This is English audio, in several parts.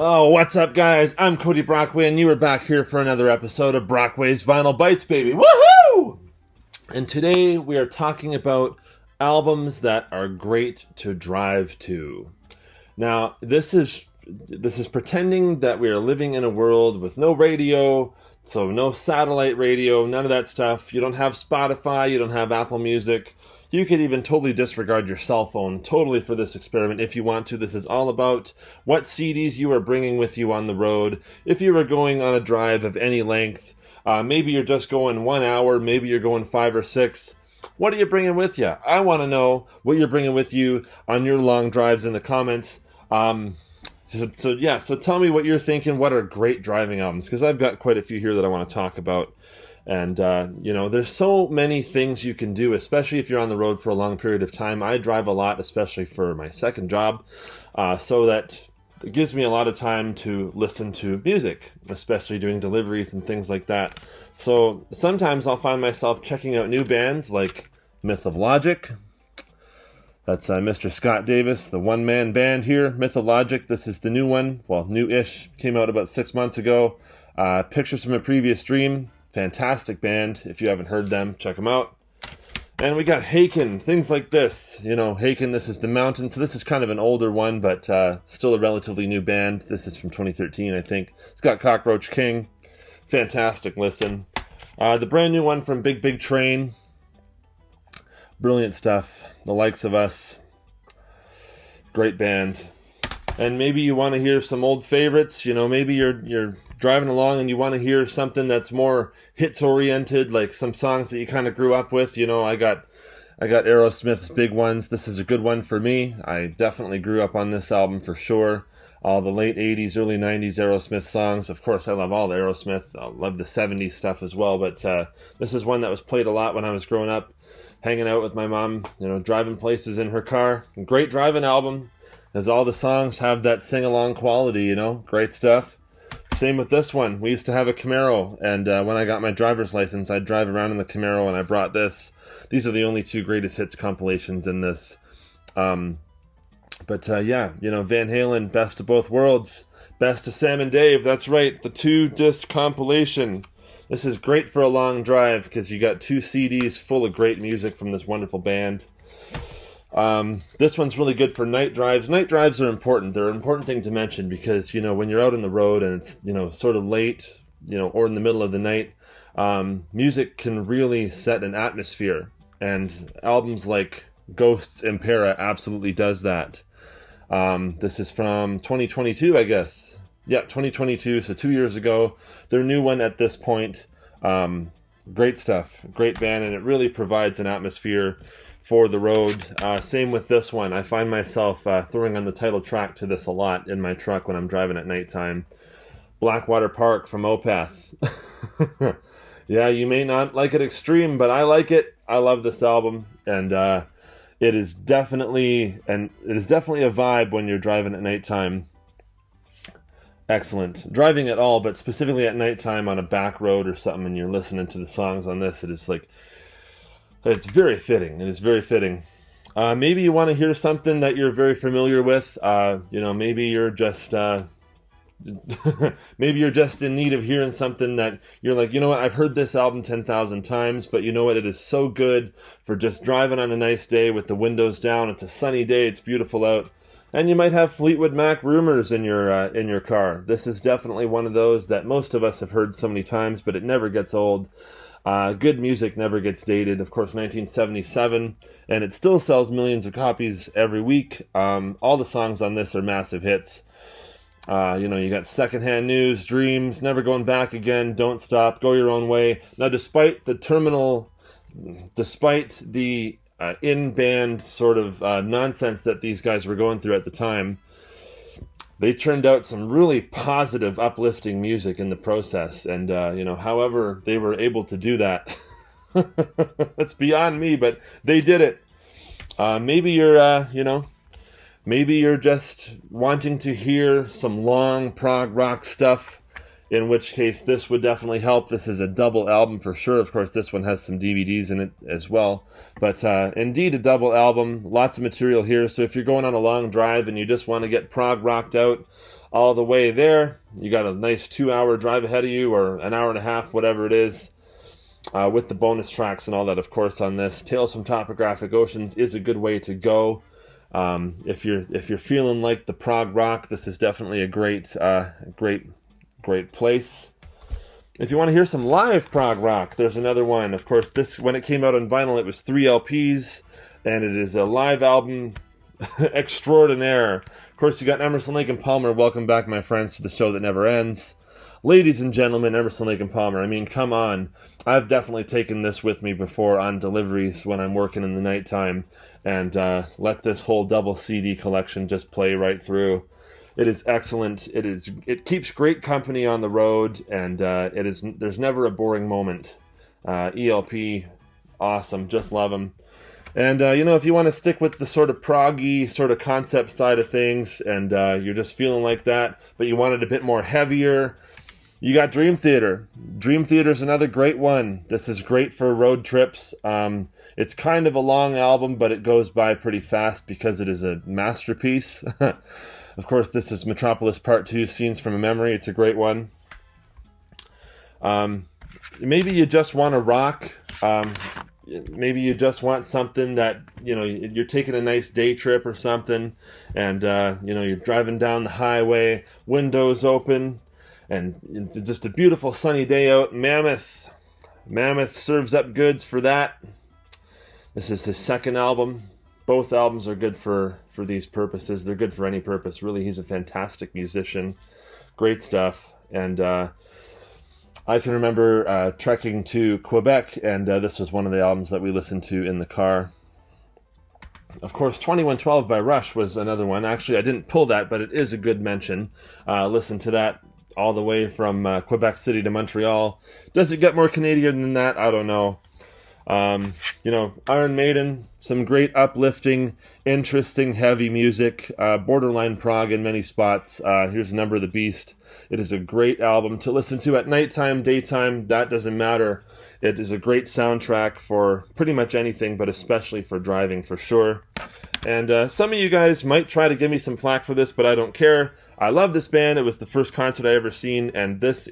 Oh, what's up, guys? I'm Cody Brockway, and you are back here for another episode of Brockway's Vinyl Bites, baby. Woohoo! And today we are talking about albums that are great to drive to. Now, this is pretending that we are living in a world with no radio, so no satellite radio, none of that stuff. You don't have Spotify, you don't have Apple Music. You could even totally disregard your cell phone totally for this experiment if you want to. This is all about what CDs you are bringing with you on the road. If you are going on a drive of any length, maybe you're just going 1 hour, maybe you're going 5 or 6. What are you bringing with you? I want to know what you're bringing with you on your long drives in the comments. So tell me what you're thinking. What are great driving albums? Because I've got quite a few here that I want to talk about. And, there's so many things you can do, especially if you're on the road for a long period of time. I drive a lot, especially for my second job, so that it gives me a lot of time to listen to music, especially doing deliveries and things like that. So sometimes I'll find myself checking out new bands like Myth of Logic. That's Mr. Scott Davis, the one-man band here, Myth of Logic. This is the new one, well, new-ish, came out about 6 months ago. Pictures from a Previous Dream. Fantastic band. If you haven't heard them, check them out. And we got Haken, things like this. Haken, this is The Mountain. So this is kind of an older one, but still a relatively new band. This is from 2013, I think. It's got Cockroach King. Fantastic listen. The brand new one from Big Big Train. Brilliant stuff. The Likes of Us. Great band. And maybe you want to hear some old favorites. Maybe you're driving along and you want to hear something that's more hits oriented, like some songs that you kind of grew up with. I got Aerosmith's big ones. This is a good one for me. I definitely grew up on this album for sure. All the late 80s, early 90s Aerosmith songs. Of course, I love all the Aerosmith. I love the 70s stuff as well, but this is one that was played a lot when I was growing up, hanging out with my mom, driving places in her car. Great driving album, as all the songs have that sing-along quality, great stuff. Same with this one. We used to have a Camaro, and when I got my driver's license, I'd drive around in the Camaro, and I brought this. These are the only two greatest hits compilations in this. Van Halen, Best of Both Worlds, Best of Sam and Dave. That's right, the 2-disc compilation. This is great for a long drive because you got 2 CDs full of great music from this wonderful band. This one's really good for night drives. Night drives are important. They're an important thing to mention because, when you're out on the road and it's, sort of late, or in the middle of the night, music can really set an atmosphere. And albums like Ghosts Impera absolutely does that. This is from 2022, I guess. Yeah, 2022, so 2 years ago. Their new one at this point. Great stuff. Great band, and it really provides an atmosphere for the road. Same with this one. I find myself throwing on the title track to this a lot in my truck when I'm driving at nighttime. Blackwater Park from Opeth. Yeah, you may not like it extreme, but I like it. I love this album, and it is definitely a vibe when you're driving at nighttime. Excellent. Driving at all, but specifically at nighttime on a back road or something, and you're listening to the songs on this, it's very fitting. It is very fitting. Maybe you want to hear something that you're very familiar with. Maybe you're just maybe you're just in need of hearing something that you're like, what, I've heard this album 10,000 times, but you know what? It is so good for just driving on a nice day with the windows down. It's a sunny day. It's beautiful out. And you might have Fleetwood Mac Rumors in your car. This is definitely one of those that most of us have heard so many times, but it never gets old. Good music never gets dated. Of course, 1977, and it still sells millions of copies every week. All the songs on this are massive hits. You got Secondhand News, Dreams, Never Going Back Again, Don't Stop, Go Your Own Way. Now, despite the in-band sort of nonsense that these guys were going through at the time, they turned out some really positive, uplifting music in the process. And, however they were able to do that, that's beyond me, but they did it. Maybe you're just wanting to hear some long prog rock stuff, in which case this would definitely help. This is a double album for sure. Of course, this one has some DVDs in it as well. But indeed, a double album. Lots of material here. So if you're going on a long drive and you just want to get prog rocked out, all the way there. You got a nice 2-hour drive ahead of you, or an hour and a half, whatever it is, with the bonus tracks and all that, of course, on this. Tales from Topographic Oceans is a good way to go. If you're feeling like the prog rock, this is definitely a great place. If you want to hear some live prog rock, there's another one. Of course, this, when it came out on vinyl, it was 3 LPs, and it is a live album extraordinaire. Of course, you got Emerson, Lake and Palmer. Welcome back, my friends, to the show that never ends. Ladies and gentlemen, Emerson, Lake and Palmer. I mean, come on. I've definitely taken this with me before on deliveries when I'm working in the nighttime, and let this whole double CD collection just play right through. It is excellent. It keeps great company on the road, and there's never a boring moment. ELP, awesome. Just love them. And, if you want to stick with the sort of proggy sort of concept side of things, and you're just feeling like that, but you want it a bit more heavier, you got Dream Theater. Dream Theater is another great one. This is great for road trips. It's kind of a long album, but it goes by pretty fast because it is a masterpiece. Of course, this is Metropolis Part 2, Scenes from a Memory. It's a great one. Maybe you just want to rock. Maybe you just want something that, you're taking a nice day trip or something, and, you're driving down the highway, windows open, and just a beautiful sunny day out. Mammoth serves up goods for that. This is his second album. Both albums are good for these purposes. They're good for any purpose, really. He's a fantastic musician. Great stuff. And I can remember trekking to Quebec, and this was one of the albums that we listened to in the car. Of course, 2112 by Rush was another one. Actually, I didn't pull that, but it is a good mention. Listen to that all the way from Quebec City to Montreal. Does it get more Canadian than that? I don't know. Iron Maiden, some great uplifting, interesting, heavy music, borderline prog in many spots. Here's Number of the Beast. It is a great album to listen to at nighttime, daytime, that doesn't matter. It is a great soundtrack for pretty much anything, but especially for driving, for sure. And some of you guys might try to give me some flack for this, but I don't care. I love this band. It was the first concert I ever seen, and this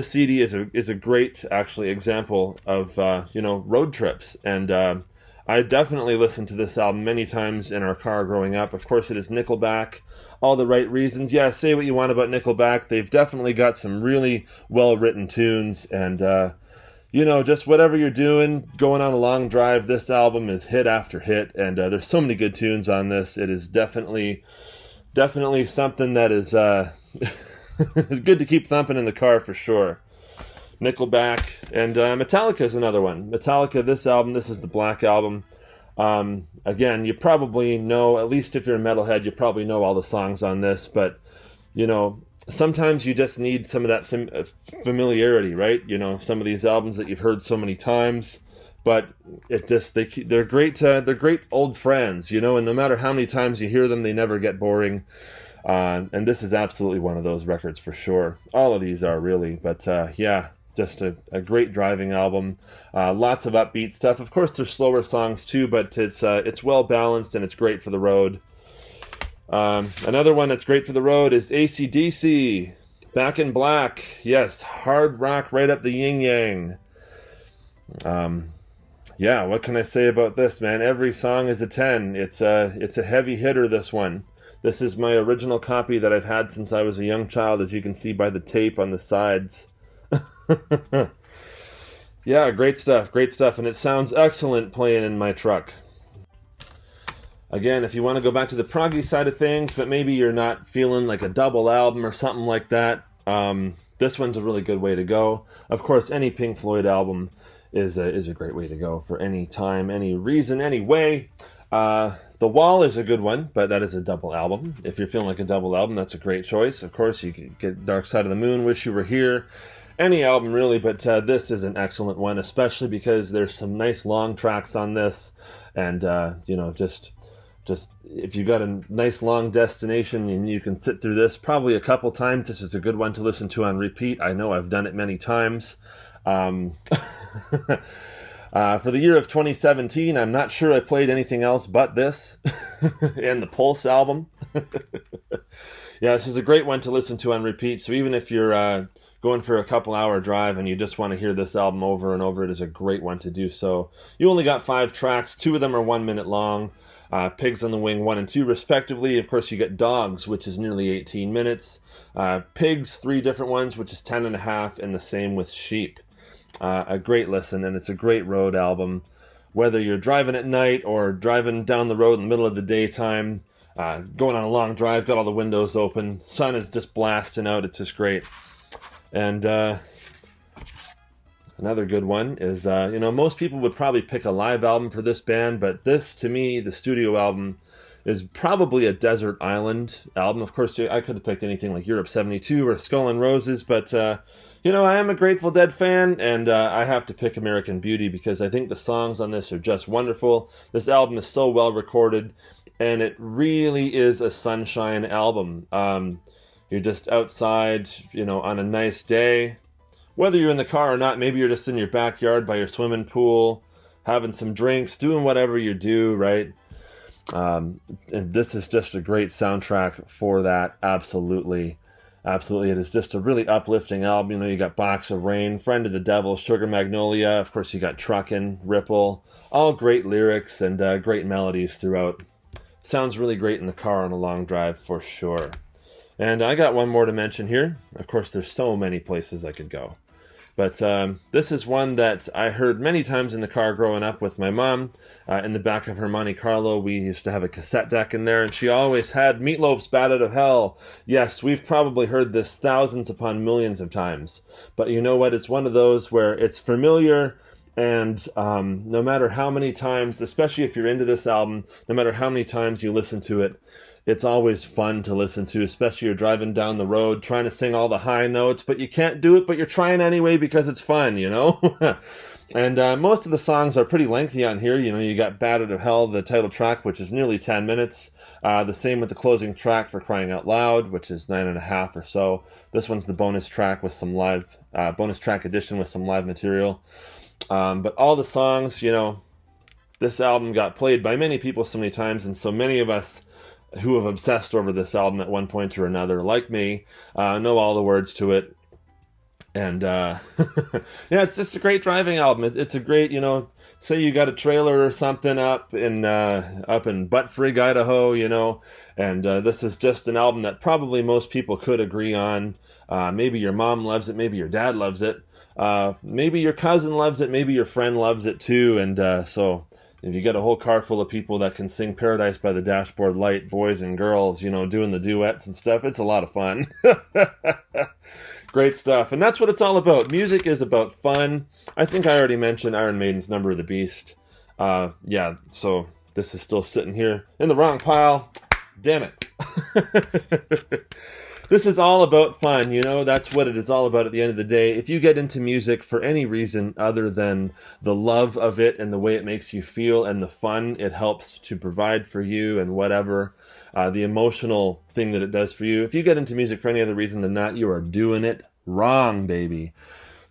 CD is a great, actually, example of road trips. And I definitely listened to this album many times in our car growing up. Of course, it is Nickelback. All the right reasons. Yeah, say what you want about Nickelback. They've definitely got some really well-written tunes, and just whatever you're doing, going on a long drive, this album is hit after hit, and there's so many good tunes on this. It is definitely something that is it's good to keep thumping in the car, for sure. Nickelback. And Metallica is another one. Metallica, this album, this is the Black Album. Again, you probably know, at least if you're a metalhead, you probably know all the songs on this, but, sometimes you just need some of that familiarity, right? Some of these albums that you've heard so many times, but they're great old friends, and no matter how many times you hear them, they never get boring. And this is absolutely one of those records for sure. All of these are, really, but just a great driving album. Lots of upbeat stuff. Of course, there's slower songs too, but it's well balanced and it's great for the road. Another one that's great for the road is AC/DC, Back in Black. Yes, hard rock right up the yin-yang. What can I say about this, man? Every song is a 10. It's a heavy hitter, this one. This is my original copy that I've had since I was a young child, as you can see by the tape on the sides. Yeah, great stuff, and it sounds excellent playing in my truck. Again, if you want to go back to the proggy side of things, but maybe you're not feeling like a double album or something like that, this one's a really good way to go. Of course, any Pink Floyd album is a great way to go for any time, any reason, any way. The Wall is a good one, but that is a double album. If you're feeling like a double album, that's a great choice. Of course, you could get Dark Side of the Moon, Wish You Were Here, any album really, but this is an excellent one, especially because there's some nice long tracks on this, and just if you've got a nice long destination and you can sit through this probably a couple times, this is a good one to listen to on repeat. I know I've done it many times. For the year of 2017, I'm not sure I played anything else but this and the Pulse album. Yeah, this is a great one to listen to on repeat. So even if you're going for a couple-hour drive and you just want to hear this album over and over, it is a great one to do so. You only got 5 tracks. 2 of them are 1 minute long. Pigs on the Wing 1 and 2 respectively. Of course, you get Dogs, which is nearly 18 minutes. Pigs, 3 different ones, which is 10 and a half, and the same with Sheep. A great listen, and it's a great road album. Whether you're driving at night or driving down the road in the middle of the daytime, going on a long drive, got all the windows open, sun is just blasting out, it's just great. And another good one is, most people would probably pick a live album for this band, but this, to me, the studio album, is probably a desert island album. Of course, I could have picked anything like Europe 72 or Skull and Roses, but, I am a Grateful Dead fan, and I have to pick American Beauty because I think the songs on this are just wonderful. This album is so well recorded, and it really is a sunshine album. You're just outside, on a nice day. Whether you're in the car or not, maybe you're just in your backyard by your swimming pool, having some drinks, doing whatever you do, right? And this is just a great soundtrack for that, absolutely. Absolutely, it is just a really uplifting album. You got Box of Rain, Friend of the Devil, Sugar Magnolia. Of course, you got Truckin', Ripple. All great lyrics and great melodies throughout. Sounds really great in the car on a long drive for sure. And I got one more to mention here. Of course, there's so many places I could go. But this is one that I heard many times in the car growing up with my mom. In the back of her Monte Carlo, we used to have a cassette deck in there, and she always had Meatloaf's Bat Out of Hell. Yes, we've probably heard this thousands upon millions of times. But you know what? It's one of those where it's familiar, and no matter how many times, especially if you're into this album, no matter how many times you listen to it, it's always fun to listen to, especially you're driving down the road, trying to sing all the high notes, but you can't do it, but you're trying anyway because it's fun, And most of the songs are pretty lengthy on here. You got Bat Out of Hell, the title track, which is nearly 10 minutes. The same with the closing track for Crying Out Loud, which is 9.5 or so. This one's the bonus track with some live, bonus track edition with some live material. But all the songs, this album got played by many people so many times, and so many of us who have obsessed over this album at one point or another, like me, know all the words to it. And yeah, it's just a great driving album. It's a great, say you got a trailer or something up in Buttfrig, Idaho, and this is just an album that probably most people could agree on. Maybe your mom loves it, maybe your dad loves it, maybe your cousin loves it, maybe your friend loves it too, and so if you get a whole car full of people that can sing Paradise by the Dashboard Light, boys and girls, doing the duets and stuff, it's a lot of fun. Great stuff. And that's what it's all about. Music is about fun. I think I already mentioned Iron Maiden's Number of the Beast. Yeah, so this is still sitting here in the wrong pile. Damn it. This is all about fun, that's what it is all about at the end of the day. If you get into music for any reason other than the love of it and the way it makes you feel and the fun it helps to provide for you and whatever, the emotional thing that it does for you, if you get into music for any other reason than that, you are doing it wrong, baby.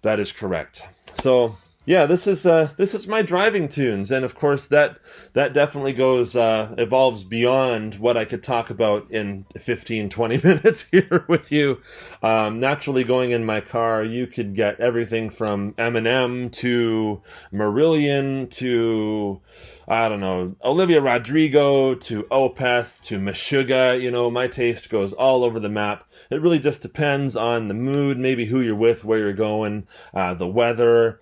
That is correct. So yeah, this is my driving tunes, and of course that definitely goes evolves beyond what I could talk about in 15-20 minutes here with you. Naturally, going in my car, you could get everything from Eminem to Marillion to Olivia Rodrigo to Opeth to Meshuggah. My taste goes all over the map. It really just depends on the mood, maybe who you're with, where you're going, the weather.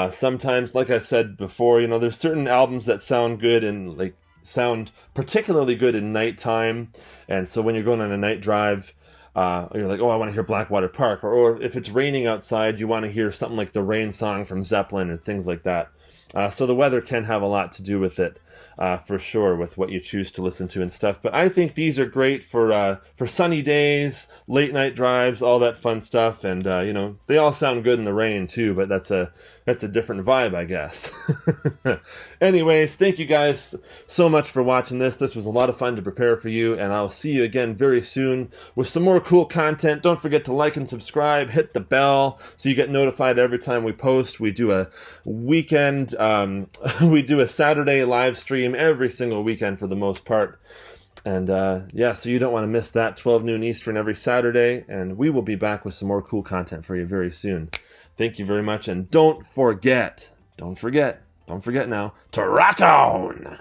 Sometimes, like I said before, there's certain albums that sound good and sound particularly good in nighttime. And so when you're going on a night drive, you're like, oh, I want to hear Blackwater Park. Or if it's raining outside, you want to hear something like the Rain Song from Zeppelin and things like that. So the weather can have a lot to do with it, for sure, with what you choose to listen to and stuff. But I think these are great for sunny days, late night drives, all that fun stuff. And they all sound good in the rain too. But that's a different vibe, I guess. Anyways, thank you guys so much for watching this. This was a lot of fun to prepare for you, and I'll see you again very soon with some more cool content. Don't forget to like and subscribe, hit the bell so you get notified every time we post. We do a weekend, we do a Saturday live stream every single weekend for the most part. And yeah, so you don't want to miss that, 12 noon Eastern every Saturday. And we will be back with some more cool content for you very soon. Thank you very much. And don't forget now, to rock on!